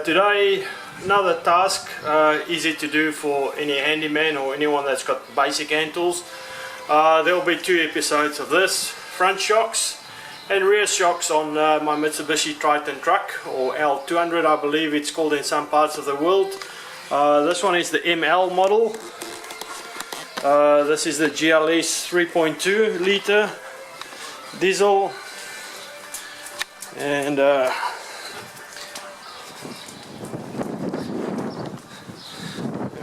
Today another task, easy to do for any handyman or anyone that's got basic hand tools. There will be 2 episodes of this, front shocks and rear shocks on my Mitsubishi Triton truck, or L200 I believe it's called in some parts of the world. This one is the ML model. This is the GLS 3.2 liter diesel, and there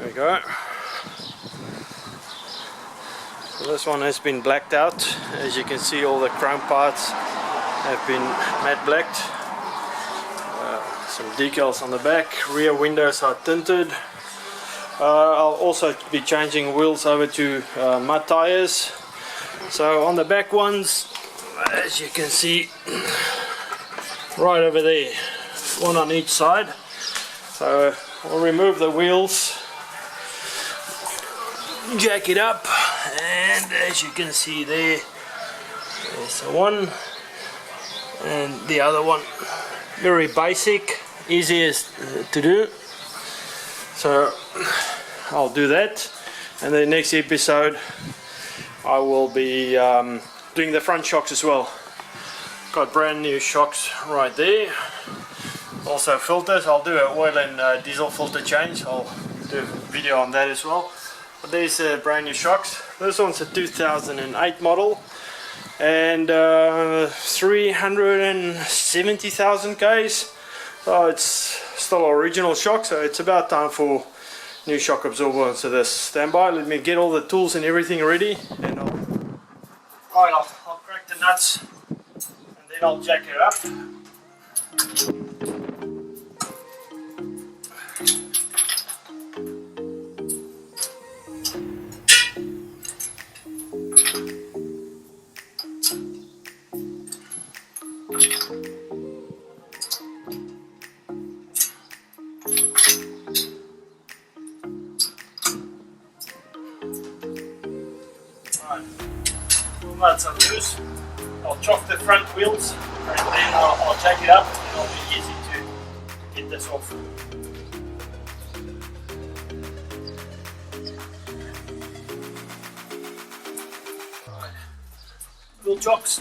we go. So this one has been blacked out. As you can see, all the chrome parts have been matte blacked. Some decals on the back, rear windows are tinted. I'll also be changing wheels over to mud tires. So on the back ones, as you can see, right over there, one on each side. So we'll remove the wheels, jack it up, and as you can see there's the one and the other one. Very basic, easiest to do. So I'll do that, and the next episode I will be doing the front shocks as well. Got brand new shocks right there. Also filters. I'll do an oil and diesel filter change. I'll do a video on that as well. But these are brand new shocks. This one's a 2008 model and 370,000 Ks. So it's still original shock, so it's about time for new shock absorber. So this standby. Let me get all the tools and everything ready, and I'll crack the nuts and then I'll jack it up. Nuts are loose. I'll chock the front wheels and then I'll jack it up, and it'll be easy to get this off. Right. Wheel chocks.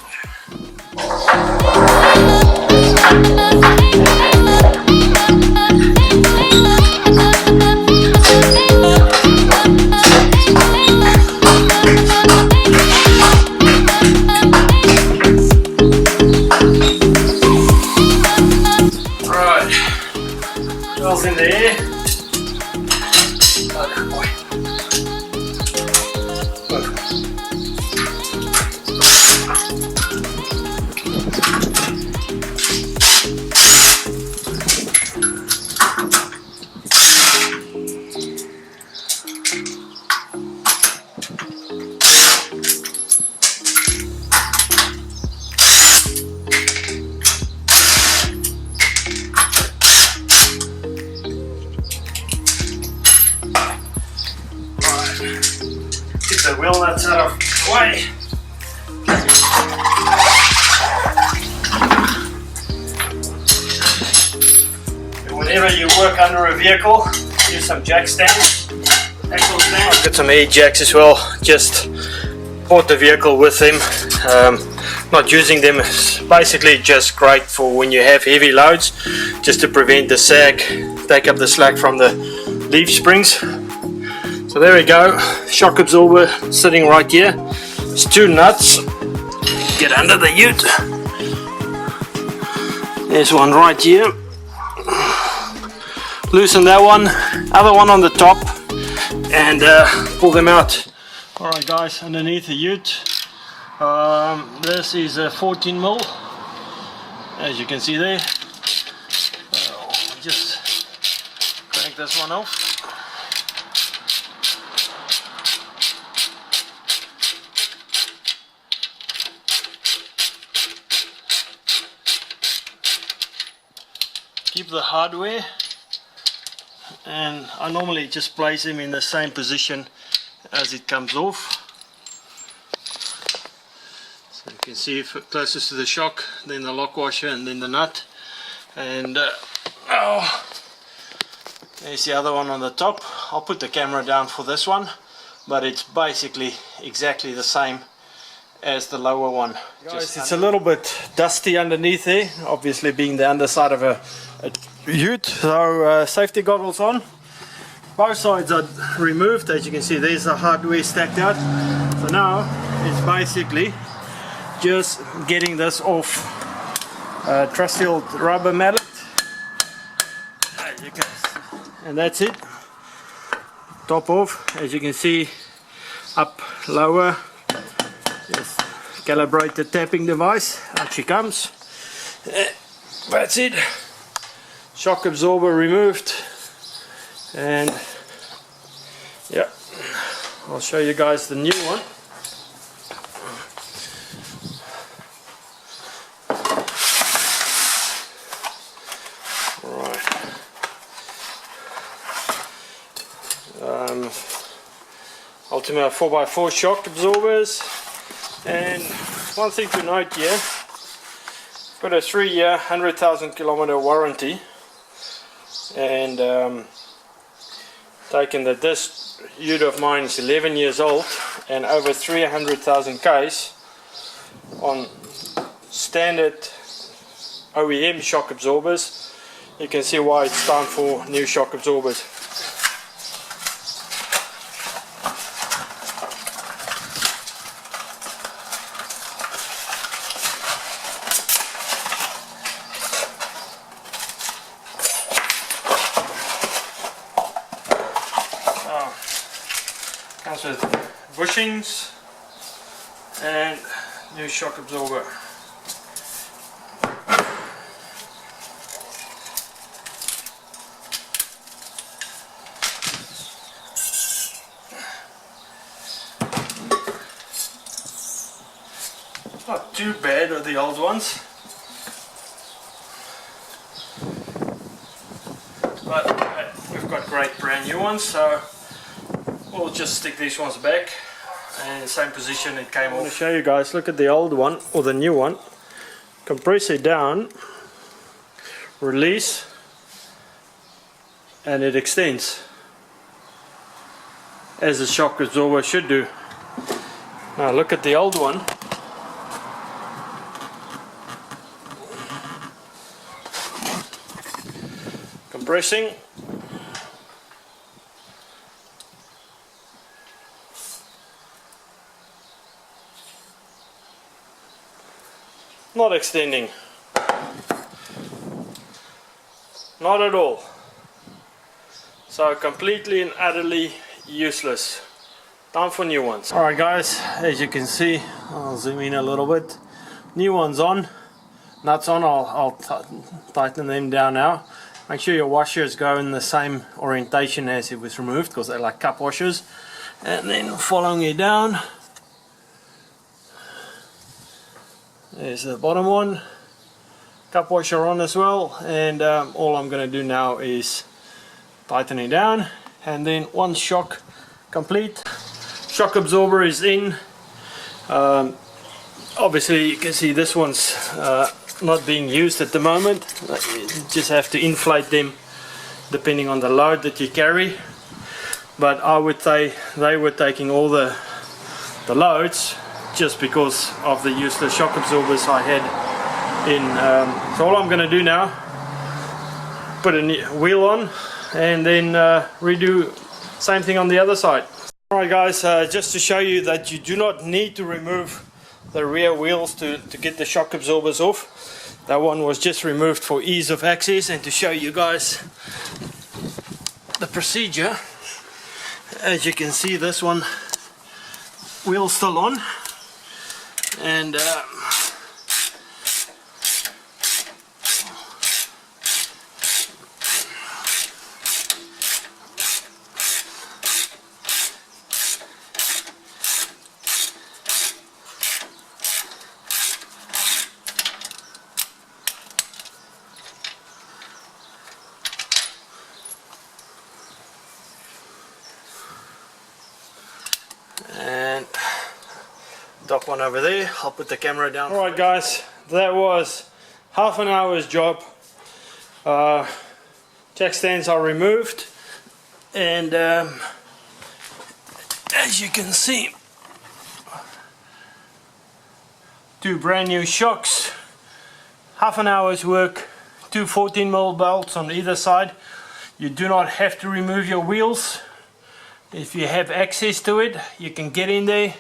In the air. Oh, boy. Get the wheel nuts out of the way. And whenever you work under a vehicle, use some jack stands, axle stands. I've got some air jacks as well. Just bought the vehicle with them. Not using them is basically just great for when you have heavy loads, just to prevent the sag, take up the slack from the leaf springs. So there we go, shock absorber sitting right here. It's 2 nuts. Get under the ute. There's one right here. Loosen that one, other one on the top, and pull them out. Alright guys, underneath the ute, this is a 14mm, as you can see there. Just crank this one off. Keep the hardware, and I normally just place them in the same position as it comes off. So you can see if closest to the shock, then the lock washer, and then the nut. And There's the other one on the top. I'll put the camera down for this one, but it's basically exactly the same as the lower one. Guys, it's a little bit dusty underneath there, obviously being the underside of a ute. So safety goggles on. Both sides are removed. As you can see, there's the hardware stacked out. So now it's basically just getting this off trusty old rubber mallet. As you can see. And that's it. Top off. As you can see, up, lower. Just calibrate the tapping device. Out she comes. That's it. Shock absorber removed. And yeah, I'll show you guys the new one. Ultima 4x4 shock absorbers, and one thing to note here, got a 3-year 100,000 kilometer warranty, and taken that this ute of mine is 11 years old and over 300,000 Ks on standard OEM shock absorbers. You can see why it's time for new shock absorbers. Comes with bushings and new shock absorber. Not too bad with the old ones, but we've got great brand new ones, so we'll just stick these ones back in the same position it came off. I'm going to show you guys, look at the old one or the new one. Compress it down, release, and it extends as the shock absorber should do. Now look at the old one. Compressing. Not extending. Not at all. So completely and utterly useless. Time for new ones. Alright guys, as you can see, I'll zoom in a little bit. New ones on. Nuts on. I'll tighten them down now. Make sure your washers go in the same orientation as it was removed, because they're like cup washers. And then following it down, there's the bottom one, cup washer on as well, and all I'm going to do now is tighten it down, and then one shock complete. Shock absorber is in. Obviously you can see this one's not being used at the moment. You just have to inflate them depending on the load that you carry, but I would say they were taking all the loads just because of the useless shock absorbers I had in. So all I'm going to do now, put a new wheel on and then redo same thing on the other side. Alright guys, just to show you that you do not need to remove the rear wheels to get the shock absorbers off. That one was just removed for ease of access, and to show you guys the procedure. As you can see, this one wheel still on, and top one over there. I'll put the camera down. Alright guys, that was half an hour's job. Jack stands are removed. And as you can see, 2 brand new shocks, half an hour's work, 2 14mm bolts on either side. You do not have to remove your wheels. If you have access to it, you can get in there,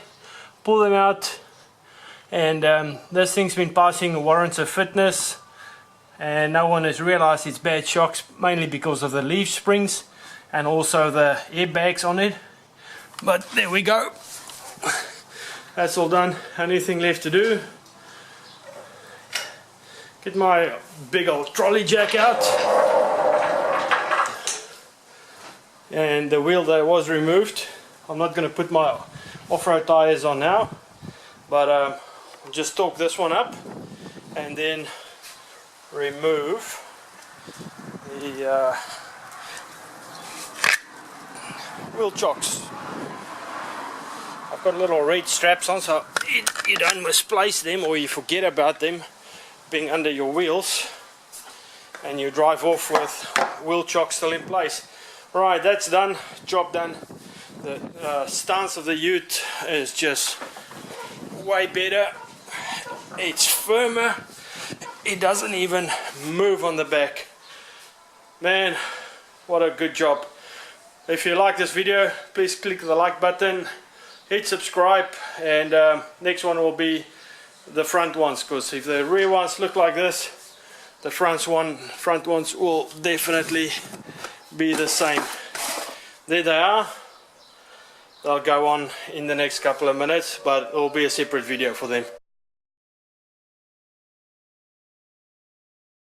pull them out, and this thing's been passing the warrants of fitness, and no one has realized it's bad shocks, mainly because of the leaf springs and also the airbags on it. But there we go, that's all done. Only thing left to do, get my big old trolley jack out, and the wheel that was removed. I'm not going to put my off-road tires on now, but just torque this one up and then remove the wheel chocks. I've got little red straps on, so you don't misplace them or you forget about them being under your wheels and you drive off with wheel chocks still in place. Right, that's done, job done. The stance of the ute is just way better. It's firmer. It doesn't even move on the back. Man, what a good job. If you like this video, please click the like button, hit subscribe, and next one will be the front ones, because if the rear ones look like this, the front ones will definitely be the same. There they are. They'll go on in the next couple of minutes, but it will be a separate video for them.